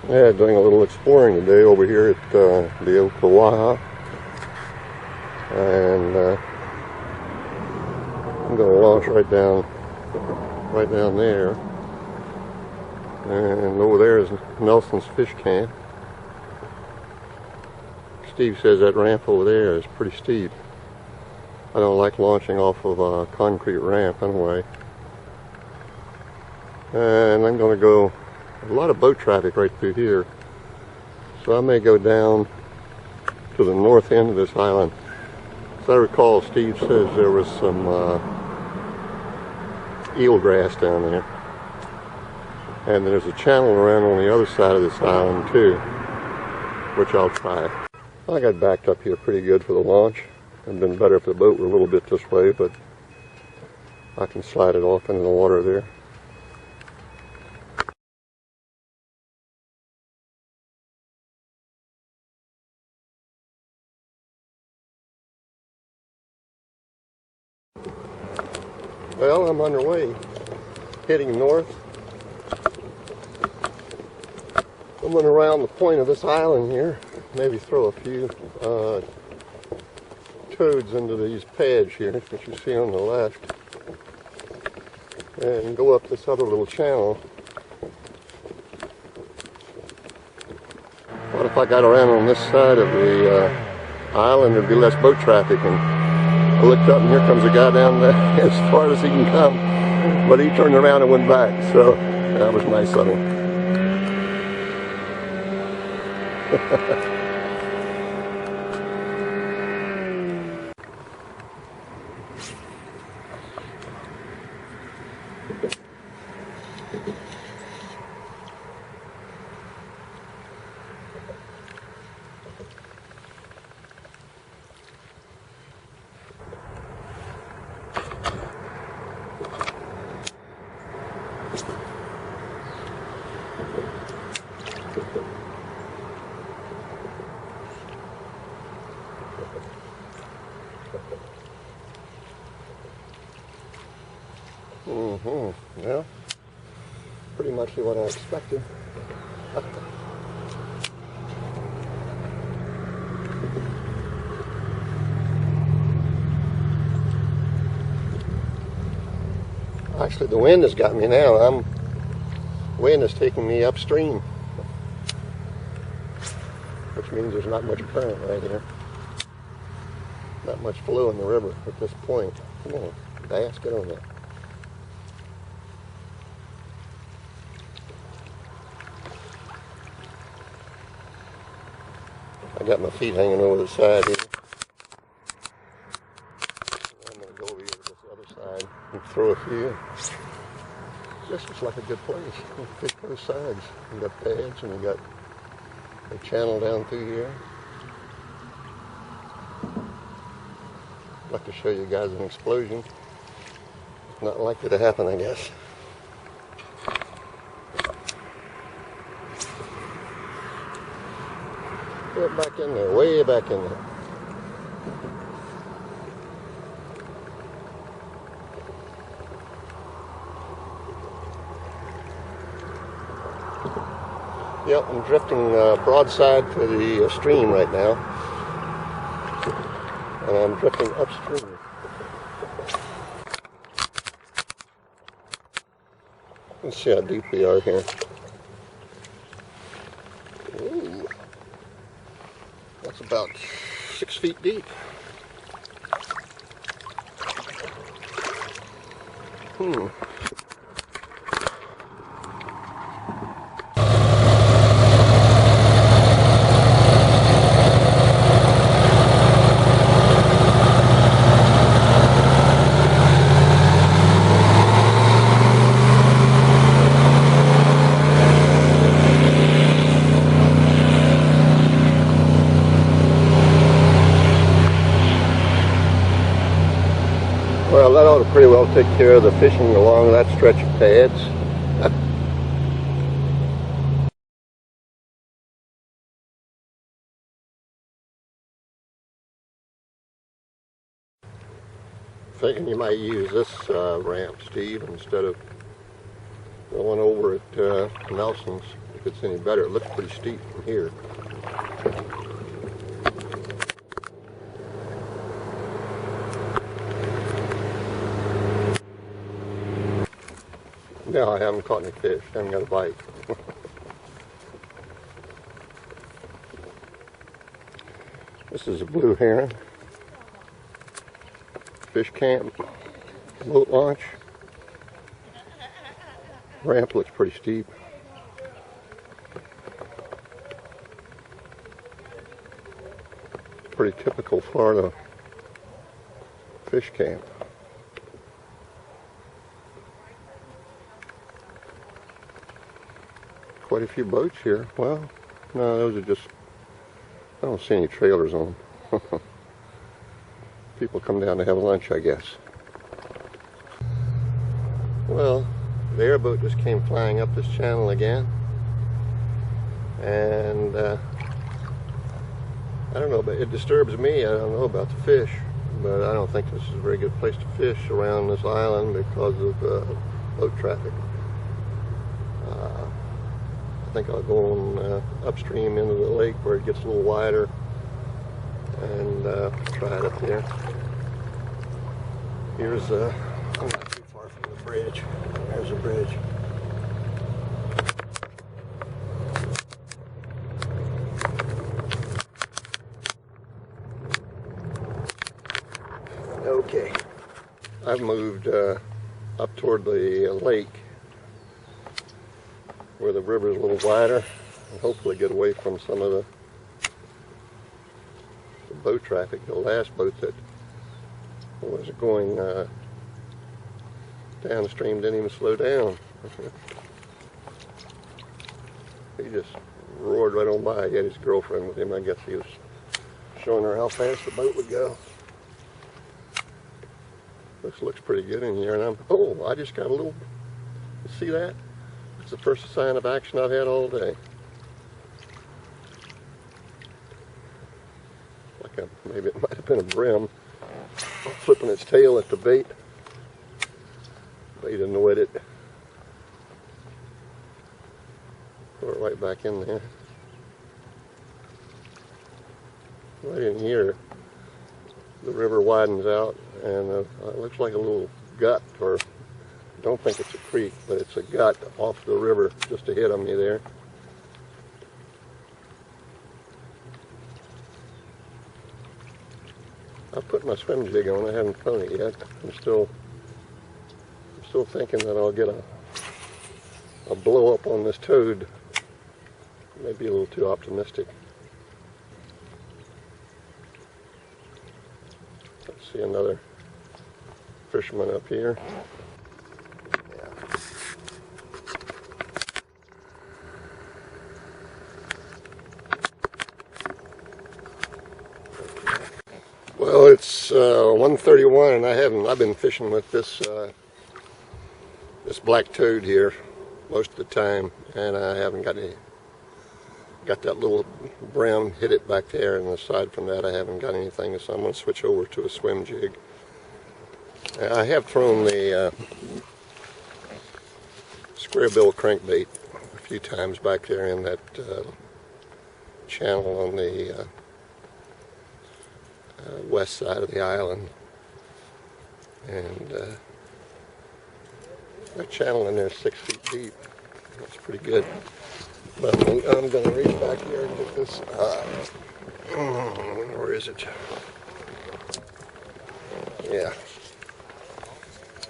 Yeah, doing a little exploring today over here at the Ocklawaha, and I'm going to launch right down there, and over there is Nelson's fish camp. Steve says that ramp over there is pretty steep. I don't like launching off of a concrete ramp anyway. And I'm going to go, a lot of boat traffic right through here, so I may go down to the north end of this island. As I recall, Steve says there was some eelgrass down there, and there's a channel around on the other side of this island too, which I'll try. I got backed up here pretty good for the launch. It'd been better if the boat were a little bit this way, but I can slide it off into the water there. Well, I'm underway, heading north. I'm going around the point of this island here, maybe throw a few toads into these pads here, that you see on the left, and go up this other little channel. What if I got around on this side of the island, there'd be less boat traffic, and I looked up and here comes a guy down there as far as he can come, but he turned around and went back, so that was nice of him. Well, pretty much what I expected. Actually, the wind has got me now. Wind is taking me upstream, which means there's not much current right here. Not much flow in the river at this point. Come on, bass, get on there. I got my feet hanging over the side here. I'm going to go over here to this other side and throw a few. This looks like a good place. You fish both sides. You got pads and you got a channel down through here. I'd like to show you guys an explosion. Not likely to happen, I guess. Get back in there, way back in there. Yep, I'm drifting broadside to the stream right now. And I'm drifting upstream. Let's see how deep we are here. Ooh. That's about 6 feet deep. Well, that ought to pretty well take care of the fishing along that stretch of pads. Thinking you might use this ramp, Steve, instead of going over at Nelson's. if it's any better. It looks pretty steep from here. No, I haven't caught any fish. I haven't got a bite. This is a blue heron. Fish camp, boat launch. Ramp looks pretty steep. Pretty typical Florida fish camp. Quite a few boats here. Well, no, those are just, I don't see any trailers on them. People come down to have lunch, I guess. Well, the airboat just came flying up this channel again. And I don't know, but it disturbs me. I don't know about the fish, but I don't think this is a very good place to fish around this island because of boat traffic. I think I'll go on upstream into the lake where it gets a little wider and try it up there. Here's I'm not too far from the bridge. There's a bridge. Okay, I've moved up toward the lake where the river is a little wider and hopefully get away from some of the boat traffic. The last boat that was going downstream didn't even slow down. He just roared right on by. He had his girlfriend with him. I guess he was showing her how fast the boat would go. This looks pretty good in here, and I just got a little, you see that? It's the first sign of action I've had all day. Maybe it might have been a brim flipping its tail at the bait. Bait annoyed it. Throw it right back in there. Right in here, the river widens out, and it looks like a little gut, or I don't think it's a creek, but it's a gut off the river just ahead of me there. I've put my swim jig on. I haven't thrown it yet. I'm still thinking that I'll get a blow up on this toad. Maybe a little too optimistic. Let's see another fisherman up here. Well, it's 1:31, and I've been fishing with this this black toad here most of the time, and I haven't got that little brown hit it back there, and aside from that I haven't got anything, so I'm going to switch over to a swim jig. I have thrown the square bill crankbait a few times back there in that channel on the west side of the island, and that channel in there is 6 feet deep. That's pretty good. But I'm going to reach back here and get this. Where is it? Yeah,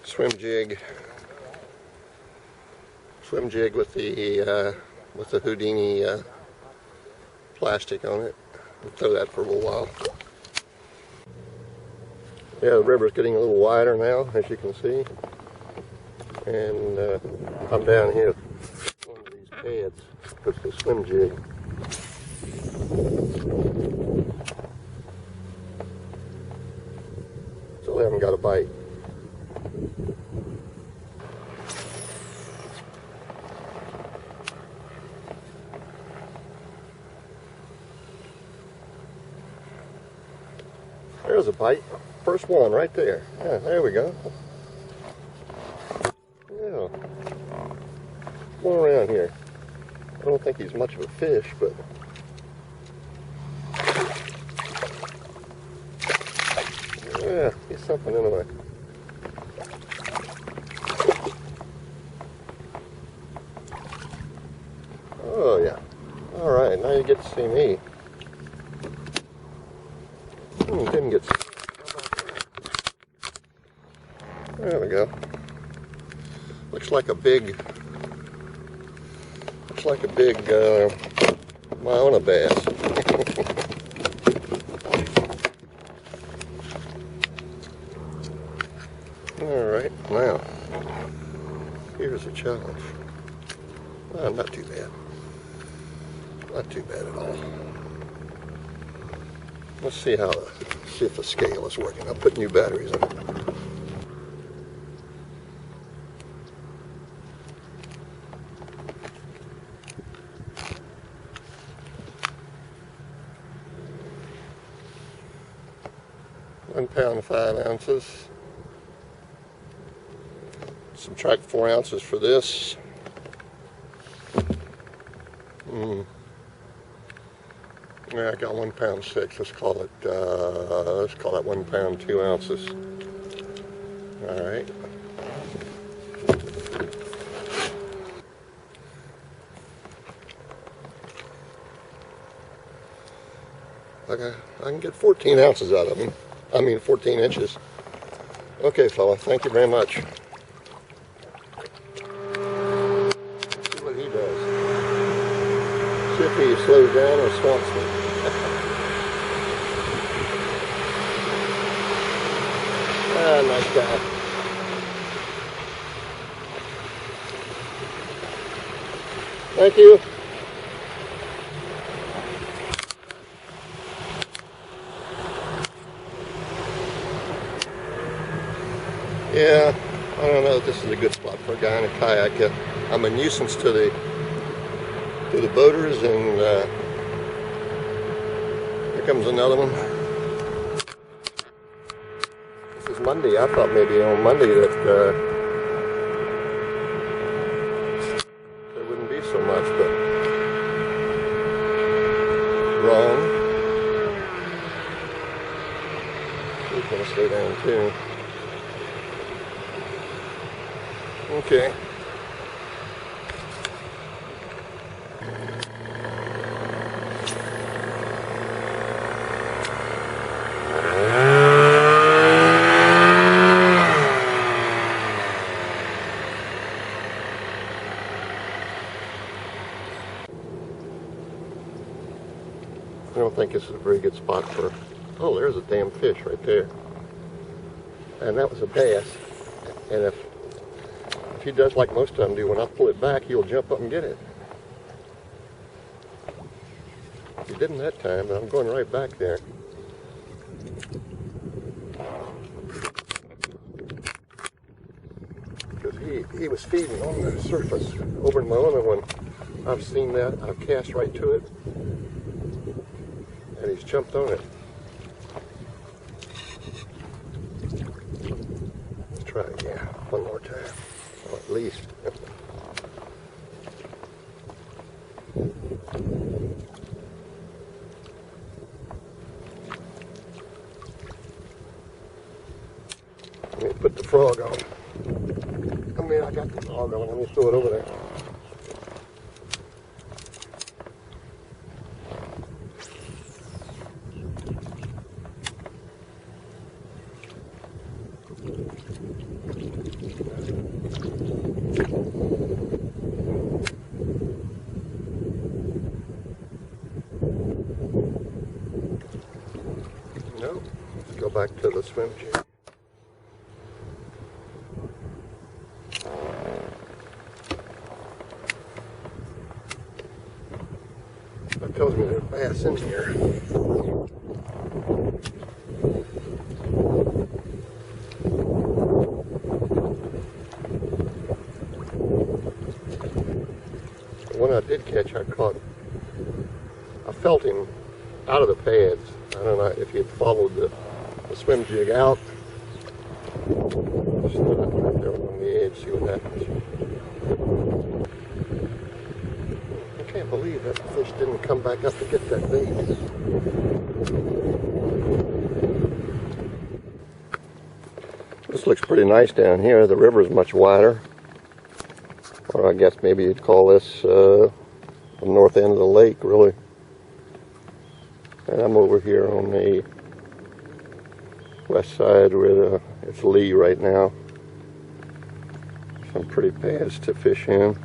swim jig with the Houdini plastic on it. I'll throw that for a little while. Yeah, the river's getting a little wider now, as you can see, and I'm down here with one of these pads with the swim jig. Still haven't got a bite. There's a bite. First one right there. Yeah, there we go. Yeah. Come on around here. I don't think he's much of a fish, but yeah, he's something anyway. Oh yeah. All right, now you get to see me. Didn't get. There we go. Looks like a big Maona bass. All right, now here's a challenge. Well, not too bad. Not too bad at all. Let's see if the scale is working. I'll put new batteries in it. £1 5 ounces. Subtract 4 ounces for this. Yeah, I got £1 6. Let's call that 1 pound 2 ounces. All right. Okay, I can get 14 ounces out of him. I mean 14 inches. Okay, fella, thank you very much. Let's see what he does. See if he slows down or swamps me. Ah, nice guy. Thank you. Yeah, I don't know if this is a good spot for a guy in a kayak. I'm a nuisance to the boaters, and here comes another one. This is Monday. I thought maybe on Monday that there wouldn't be so much, but wrong. He's going to stay down too. Okay. I don't think this is a very good spot for. Oh, there's a damn fish right there. And that was a bass. And if he does like most of them do, when I pull it back, he'll jump up and get it. He didn't that time, but I'm going right back there. Because he was feeding on the surface over in my other one. I've seen that. I've cast right to it, and he's jumped on it. Let's try it again. One more time. Or at least. Let me put the frog on. I mean, I got the frog on. Let me throw it over there. No, let's go back to the swim jig. That tells me there's bass in here. The one I did catch, I felt him out of the pads. I don't know if he had followed the swim jig out. Just stood up right there on the edge, see what happens. I can't believe That fish didn't come back up to get that bait. This looks pretty nice down here. The river is much wider. Or I guess maybe you'd call this the north end of the lake, really. And I'm over here on the west side where it's lee right now. Some pretty paths to fish in.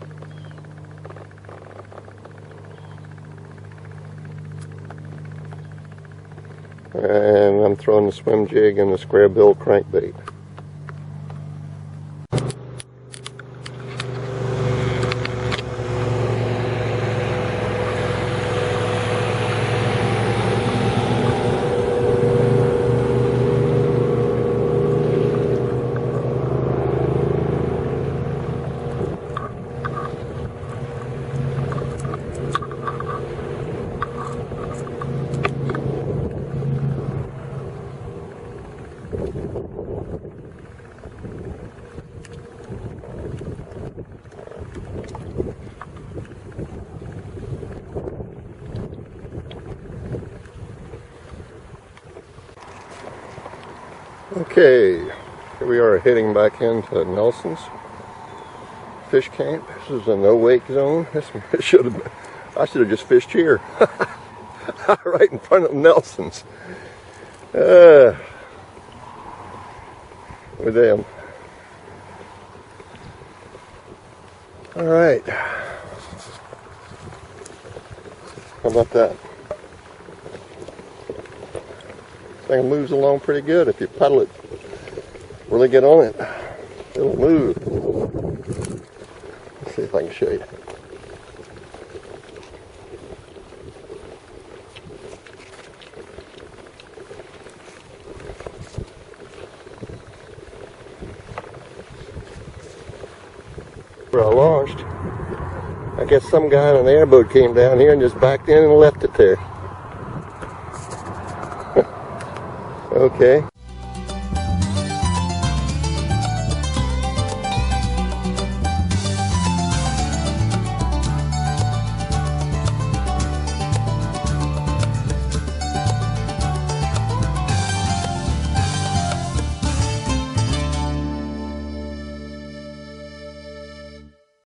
And I'm throwing the swim jig and the square bill crankbait. Okay, here we are heading back into Nelson's fish camp. This is a no wake zone. I should have just fished here, right in front of Nelson's. With them. All right. How about that? Thing moves along pretty good. If you paddle it, really get on it, it'll move. Let's see if I can show you. Where I launched, I guess some guy on an airboat came down here and just backed in and left it there. Okay.